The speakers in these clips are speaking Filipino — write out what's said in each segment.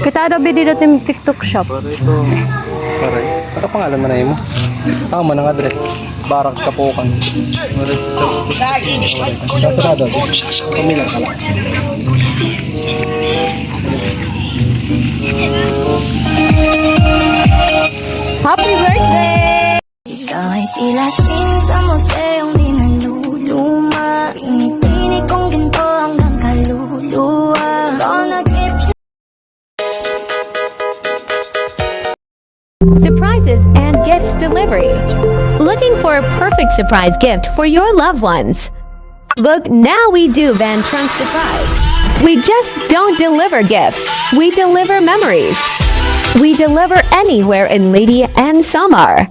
Kita daw dito yung TikTok shop. Paray. Ano pangalan mo na yun mo? Ako mo ng address. Barracks Kapukan. Katurado. Pamilang ka lang. Happy birthday! Kahit ilasin sa museong di naluluma, pinipini kong ginto hanggang kaluluwa. Gonna keep you. Surprises and gifts delivery. Looking for a perfect surprise gift for your loved ones? Look, now we do Van Trunk Surprise. We just don't deliver gifts, we deliver memories. We deliver anywhere in Leyte and Samar.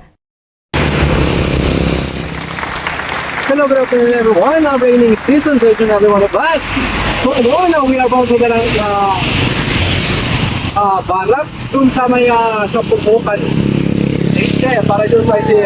Hello, good afternoon everyone. A raining season to each and every one of us. So now we are about to get barracks dun sa may Kapukan. Para surprise si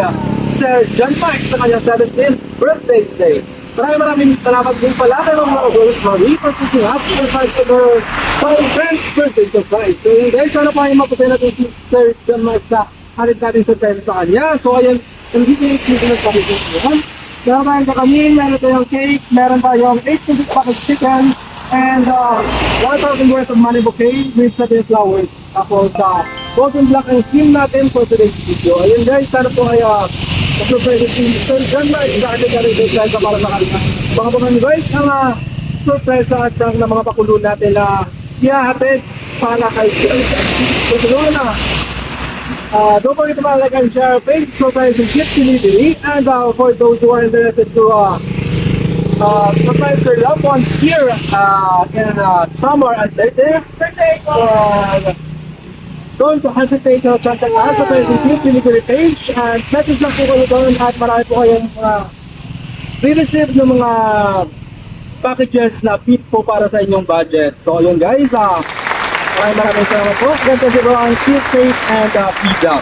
Sir John Mark sa kanyang 17th birthday today. Maraming salamat din pala kay mga Rose Marie for pushing us to surprise for my friend's birthday surprise. So yun guys, sana pa yung maputin natin si Sir John Mark sa halit natin surprise sa kanya. So ayun, nandito yung click kami dito. Meron tayong kakanin, meron tayong cake, meron tayong 8-piece package chicken, and 1,000 worth of money bouquet with satin flowers. Tapos golden black ang theme natin for today's video. Ayun guys, sana po ay surprise si Sir John Mark sa ating surprise para sa kanila. Baka po kami guys ang surprise at ng mga pakulo natin na ihahatid para kay Sir John. So tulungan na. Don't forget to like and share our page, surprise and gift delivery, and for those who are interested to surprise their loved ones here in Samar and Leyte, don't hesitate to contact us sa surprise and gift delivery page, and message lang po kayo doon at marami po kayong re-receive ng mga packages na fit po para sa inyong budget. So yun guys, maraming salamat po. Ganito si Ron. Keep safe and peace out.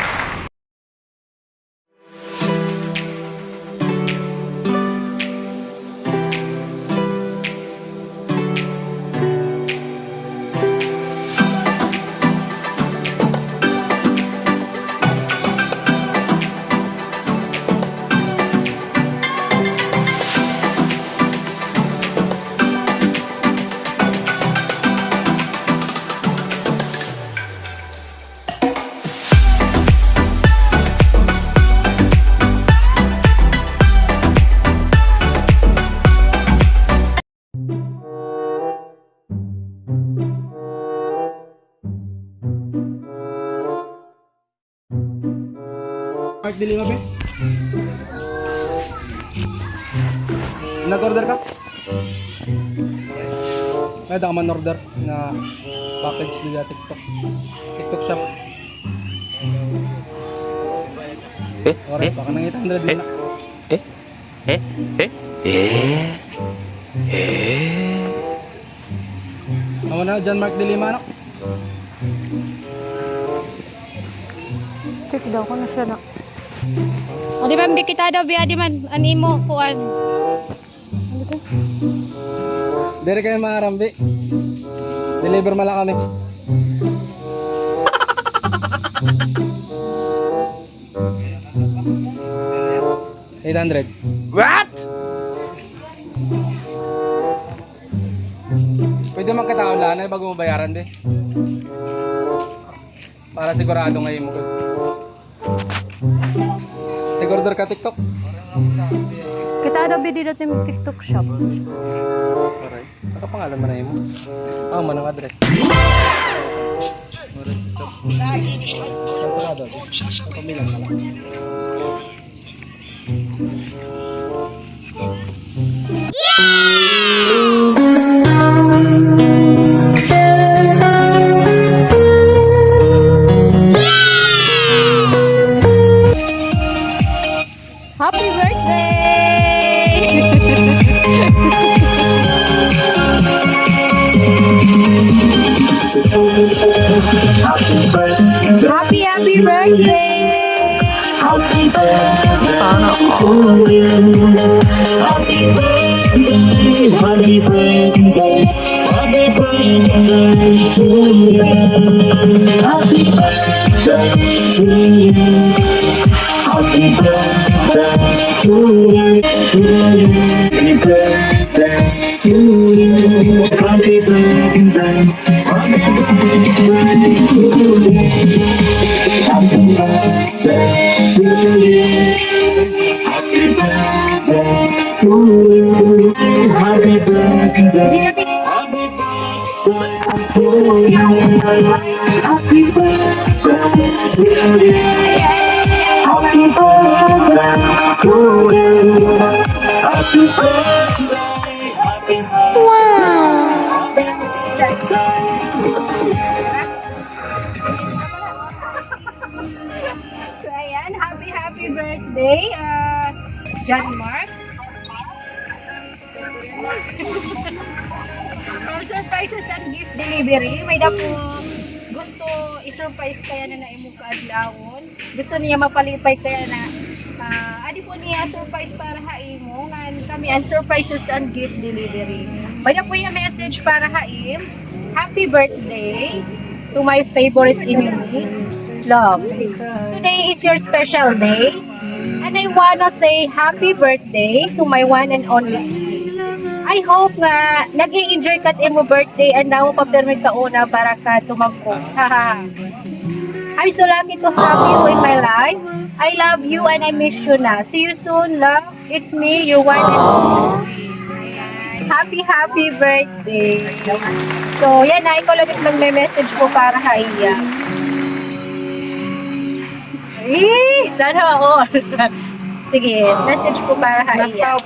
Mark, dili mo ba? Nag-order ka? Pwede ka man order na package nila TikTok shop. Alright, baka nang 800 din na. Ako na, John Mark Dilima, no? Check daw ko na siya na. O di ba kita daw biya di man animo kuan. Ano ko? Dere kayo mga Rambi. Deliver mala kami. $800. What? Pwede man kita kaulan bago mo bayaran be. Para sigurado ngayon mo. Nag-order ka TikTok? Kita daw dito yung TikTok shop. Paray. Ano pangalan mo na yun mo? Ako mo ng address. Katurado. Pamilang ka lang. Happy birthday! Happy birthday! Happy birthday to you. Happy birthday, happy birthday, So, ayan, happy birthday, John Mark. From Surprises and Gift Delivery, may na po gusto i-surprise kaya na naimong kaadlawon. Gusto niya mapalipay kaya na adi po niya surprise para haimo ngan kami ang Surprises and Gift Delivery. May na po yung message para haim. Happy birthday to my favorite enemy, Love. Today is your special day, and I wanna say happy birthday to my one and only. I hope nga nag-i-enjoy ka mo birthday and now pa-permit ka una para ka tumangko. Haha. I'm so lucky to have you in my life. I love you and I miss you na. See you soon, love. It's me, your one and only. Happy birthday. So, yan na. Ikaw lang magme-message ko para haiya. Eh, sana all. Sige, message ko para haiya.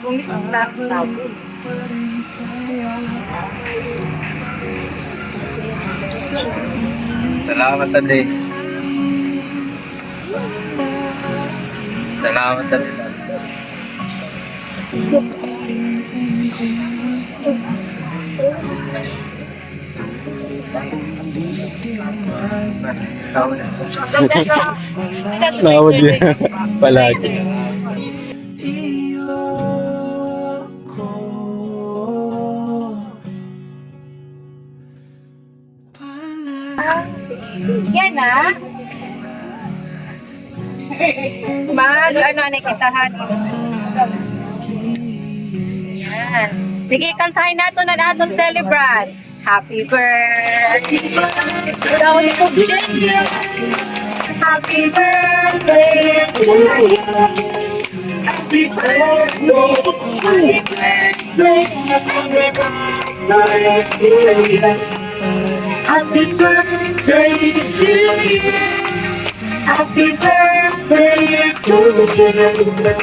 Salamat Ade. Salamat Ade. Nawag niya palagi. Yan na. Ano na kitahan. Yan. Sige, kantahin nato na natin celebrate. Happy birthday. Daw ni ko Happy birthday to you. Happy birthday. Happy birthday. Happy birthday to you. Happy birthday to you.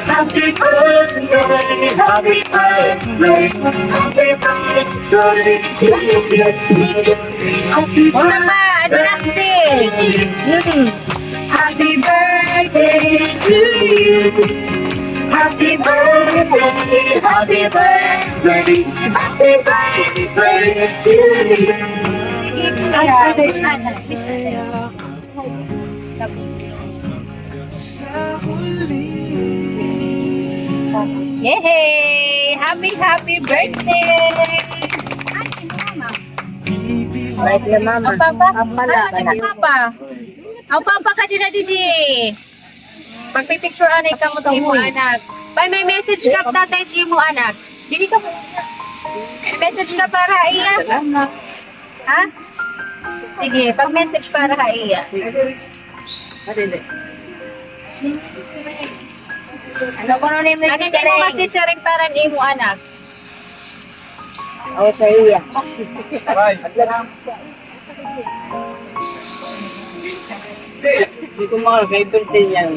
Happy birthday, happy birthday, happy birthday to you. Happy birthday, happy birthday to you. Happy birthday, happy birthday, happy birthday to you. Yay! Happy birthday! Ay, sino mama? Birthday mama. Ang papa? Ang pala. Ang papa? Ang papa ka din na didi. Pagpipicture anay ka mo sa imo anak. May message ka tatay sa imo anak. Dili ka mo. May message ka para iya. Salamat. Ha? Sige, pag message para iya. Madali. Ano ko nun yung Ang hindi mo masisiring para ni imo anak. O, sa iya. Hindi ko makakay-birthday niya.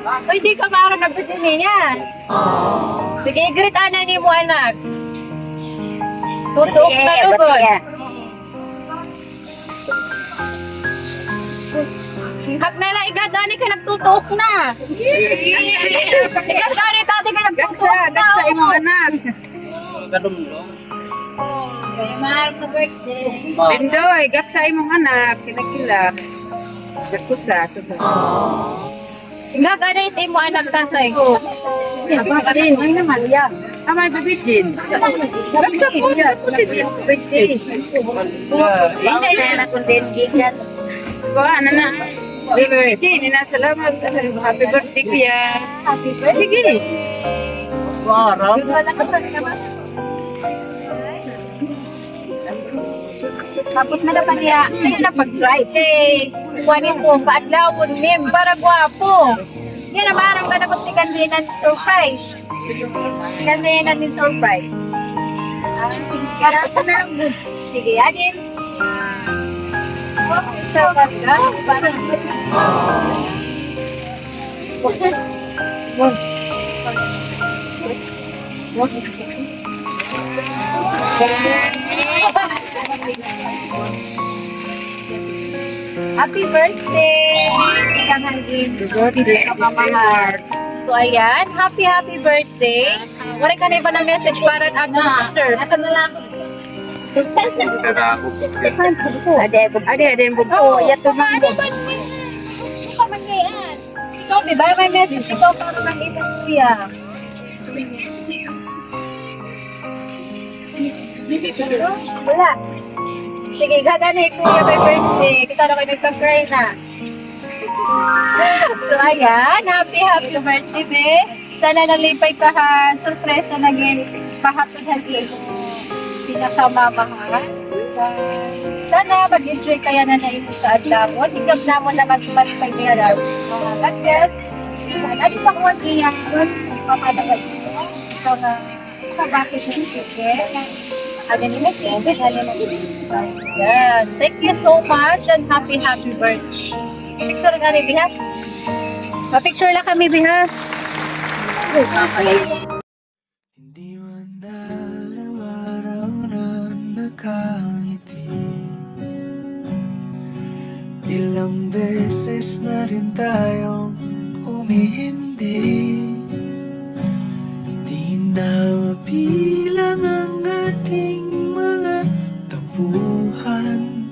O, hindi ka para na birthday niya. Sige, greet ana ni mo anak. Tutok na lugod. Hag na lang, igagani ka nagtutok na. Igagani tati ka nagtutok na. Daksa imong anak. Pindoy, gaksa imong anak. Kinakila. Dakusa. Igagani ito mo anak tatay ko. Ay naman yan. Amay bibisin. Nagsapot ako si birthday. Sana kung din gigan. Ano na? Happy birthday. Ninasalamat. Happy birthday kuya. Happy birthday. Sige. Warap. Tapos malapan niya, ayun na pag-drive. Eh, Juanito, paadlawon mim, para gwapo. Yan na marang ganakot ni kandinan surprise. Kandinan din surprise. Para ito na lang. Sige, adin. Happy birthday! Jangan birthday ka mamahal. So ayan, happy birthday. Wala ka na iba na message para at sister. Ito na lang. Ade, yung buko. Oh, yato na. Ano ba? Ano ka man ngayon? Ikaw, di ba? May message ikaw para kang ibang kuya. Wala. Sige, gagana kuya may birthday. Kita na kayo nagpag-cry na. So ayan, happy birthday, be. Sana nalipay ka ha. Surpresa na gin. Pahatod hagi mo. Pinakamamahal. Sana mag-enjoy kaya na imo sa adlawon. Higab na mo na magpalipay niya raw. God bless. Ano pa ko niya? Ipapadagay mo. So na bakit yung sige? Ano nila kibit? Ano nila? Yan. Thank you so much and happy birthday. Picture nga ni Biha. Pa-picture lang kami, Biha. Hindi man araw-araw na nakangiti. Ilang beses na rin tayong humihindi. Di na mabilang ang ating mga tampuhan.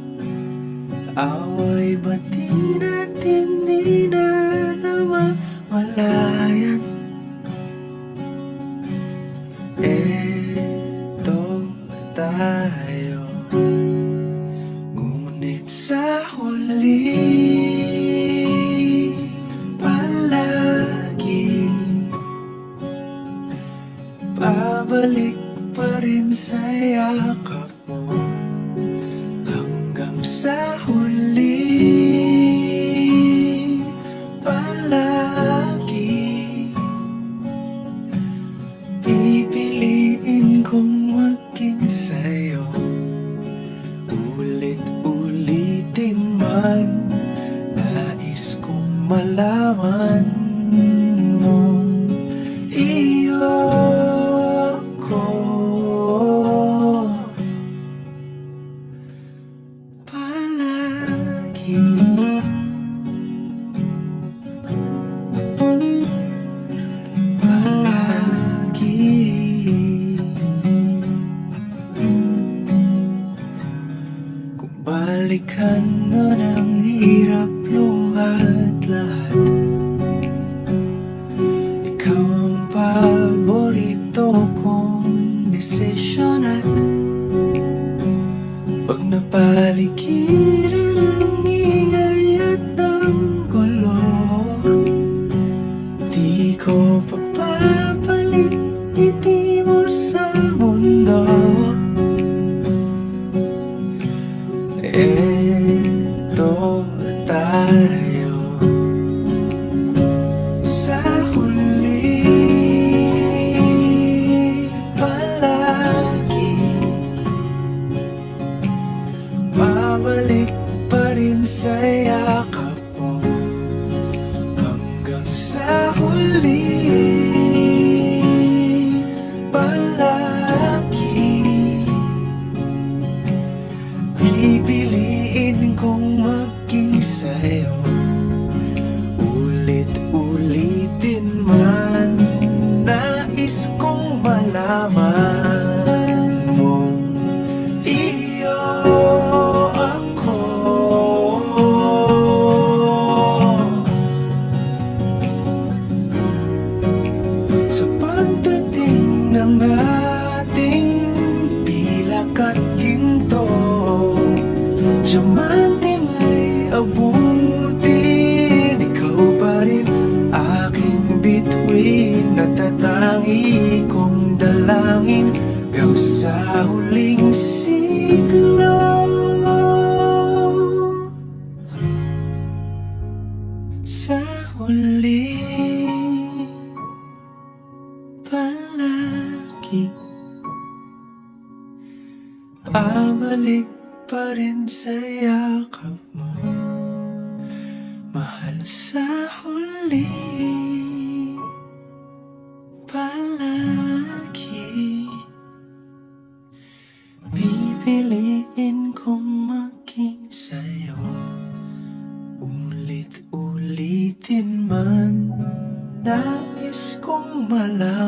Away ba't di natin di na namamalayan? Eto tayo, ngunit sa huli palagi babalik pa rin sa yakap mo. Hanggang sa huli palagi pipiliin kong maging sa'yo. Ulit-ulitin man, nais kong malaman mong iyo ko. Palagi kung balikan mo ng hirap luhat lahat, ikaw ang paborito kong desisyon. At pag napaligiran ang ingay at ang gulo, di ko pagpapalit ngiti mo sa mundo. Eto tayo sa huli palagi babalik pa rin sa yakap mo. Hanggang sa huli palagi pipiliin kong maging sa'yo. dalangin hanggang sa huling siglo. Sa huli palagi babalik pa rin sa yakap mo, mahal. Sa huli palagi pipiliin kong maging sa'yo, ulit-ulitin man nais kong malaman